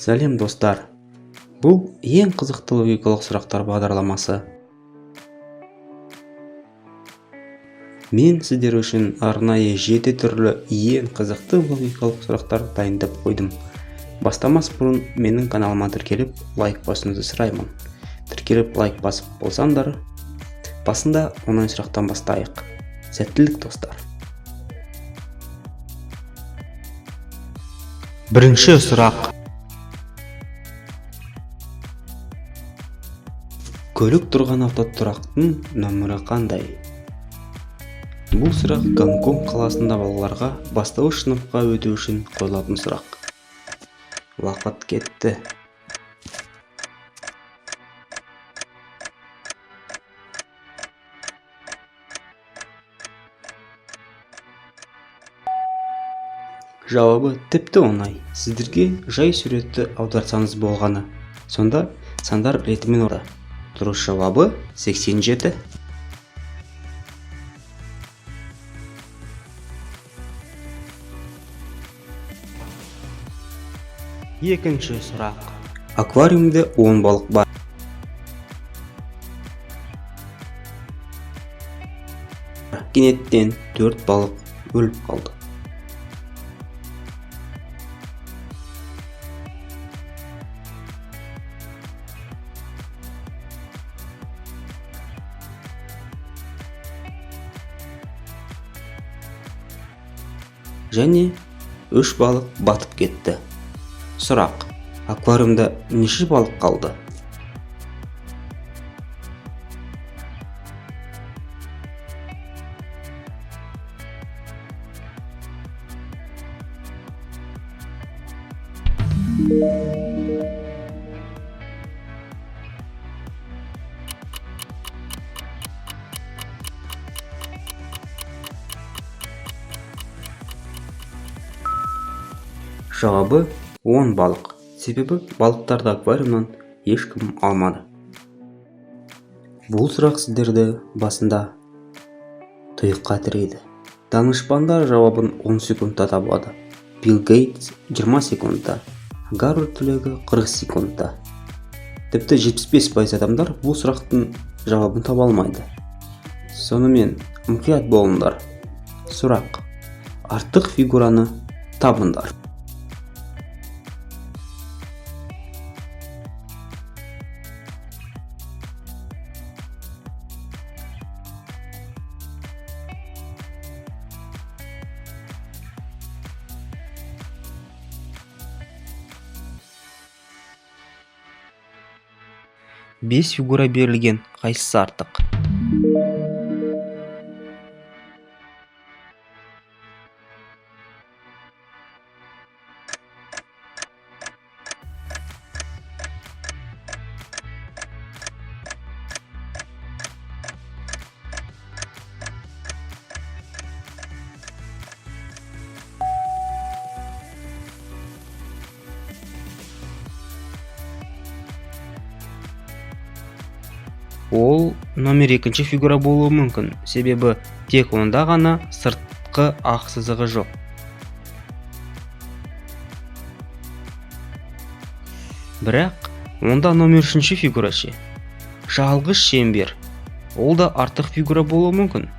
Сәлем достар, бұл ең қызықты логикалық сұрақтар бағдарламасы. Мен сіздер үшін арнайы 7 түрлі ең қызықты логикалық сұрақтар дайындап қойдым. Бастамас бұрын менің каналыма тіркеліп лайк басуыңызды сұраймын. Тіркеліп лайк басып болсаңдар, басында оңай сұрақтан бастайық. Сәттілік достар. Бірінші сұрақ. Көлік тұрған автотұрақтың нөмірі қандай? Бұл сұрақ Гонконг қаласында балаларға бастауыш сыныпқа өту үшін қойылатын сұрақ. Уақыт кетті. Жауабы тіпті оңай. Сіздерге жай суретті аударсаңыз болғаны. Сонда сандар ретімен орда. Дұрыс жауабы 87. Екінші сұрақ. Аквариумда 10 балық бар. Кенеттен 4 балық өліп қалды. Және 3 балық батып кетті. Сұрақ. Аквариумда неше балық қалды? Жауабы 10 балық. Себебі балықтарды аквариумнан ешкім алмады. Бұл сұрақ сіздерді басында тұйыққа тірейді. Данышпандар жауабын 10 секундта табады. Билл Гейтс 20 секундта, Гарвард түлегі 40 секундта. Тіпті 75% адамдар бұл сұрақтың жауабын таба алмайды. Сонымен мұқият болыңдар. Сұрақ. Артық фигураны табыңдар. Бес фигура берілген, қайсысы артық? Ол номер 2 фигура болуы мүмкін, себебі тек онда ғана сыртқы ақ сызығы жоқ. Бірақ онда номер 3 фигура ше. Жалғыз шеңбер. Ол да артық фигура болуы мүмкін.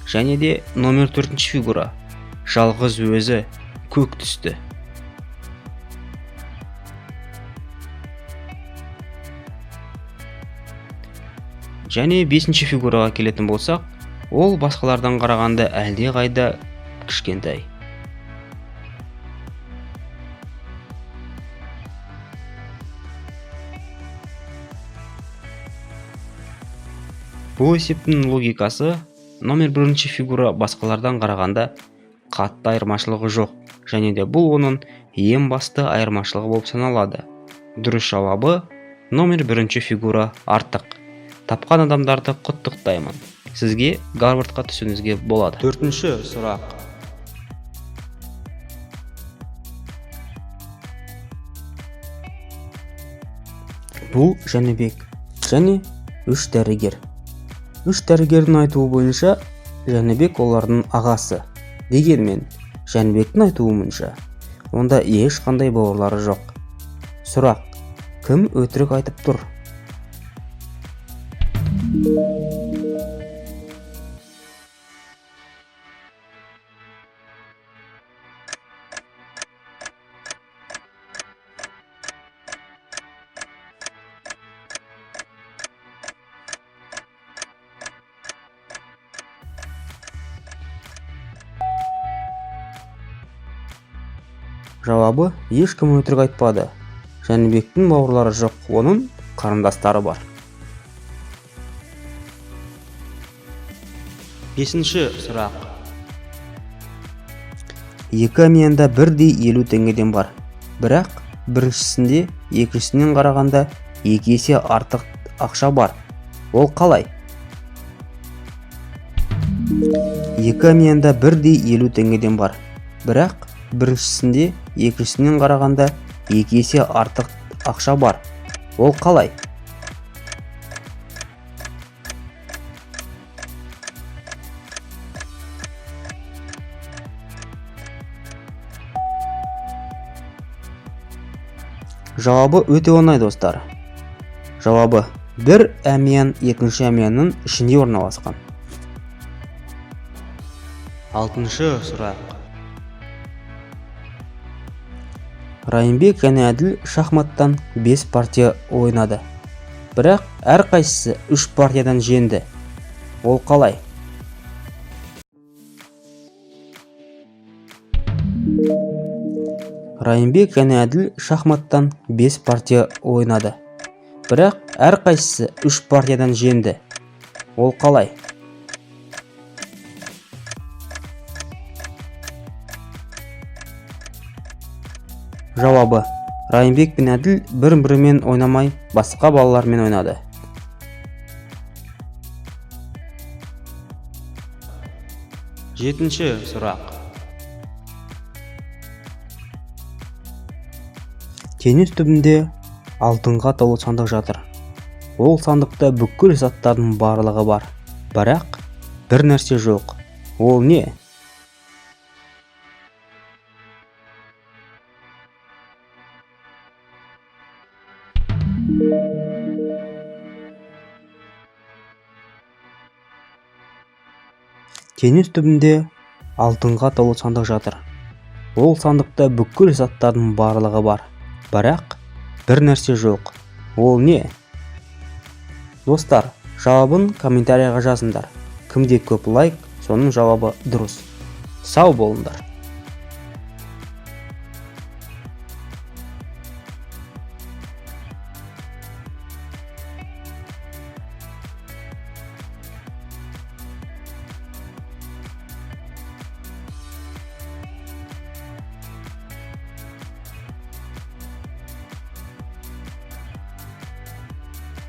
Және де номер 4 фигура. Жалғыз өзі көк түсті. Және 5 фигураға келетін болсақ, ол басқалардан қарағанда әлде қайда кішкентай. Бұл есептің логикасы номер 1 фигура басқалардан қарағанда қатты айырмашылығы жоқ, және де бұл оның ең басты айырмашылығы болып саналады. Дұрыс жауабы номер 1 фигура артық. Тапқан адамдарды құттықтаймын. Сізге Гарвардқа түсуіңізге болады. Төртінші сұрақ. Бұл Жәнібек және 3 дәрігер. Үш дәрігердің айтуы бойынша Жәнібек олардың ағасы. Дегенмен, Жәнібектің айтуынша онда ешқандай бауырлары жоқ. Сұрақ: кім өтірік айтып тұр? Жауабы: ешкім өтірік айтпады. Жәнібектің бауырлары жоқ, оның қарындастары бар. Бесінші сұрақ. Екі әмиянда бірдей 50 теңгеден бар. Бірақ біріншісінде екіншісінен қарағанда 2 есе артық ақша бар. Ол қалай? Екі әмиянда бірдей 50 теңгеден бар. Бірақ біріншісінде екіншісінен қарағанда 2 есе артық ақша бар. Ол қалай? Жауабы өте оңай, достар. Жауабы: бір әмиян екінші әмиянның ішінде орналасқан. Алтыншы сұрақ. Райымбек және Әділ шахматтан 5 партия ойнады. Бірақ әрқайсысы 3 партиядан жеңді. Ол қалай? Райымбек және Әділ шахматтан 5 партия ойнады. Бірақ әрқайсысы 3 партиядан жеңді. Ол қалай? Жауабы: Райымбек пен Әділ бір-бірімен ойнамай, басқа балалармен ойнады. Жетінші сұрақ. Теңіз түбінде алтынға толы сандық жатыр. Ол сандықта бүкіл заттардың барлығы бар. Бірақ бір нәрсе жоқ. Ол не? Теңіз түбінде алтынға толы сандық жатыр. Ол сандықта бүкіл заттардың барлығы бар. Бірақ бір нәрсе жоқ. Ол не? Достар, жауабын комментарияға жазыңдар. Кімде көп лайк, соның жауабы дұрыс. Сау болыңдар.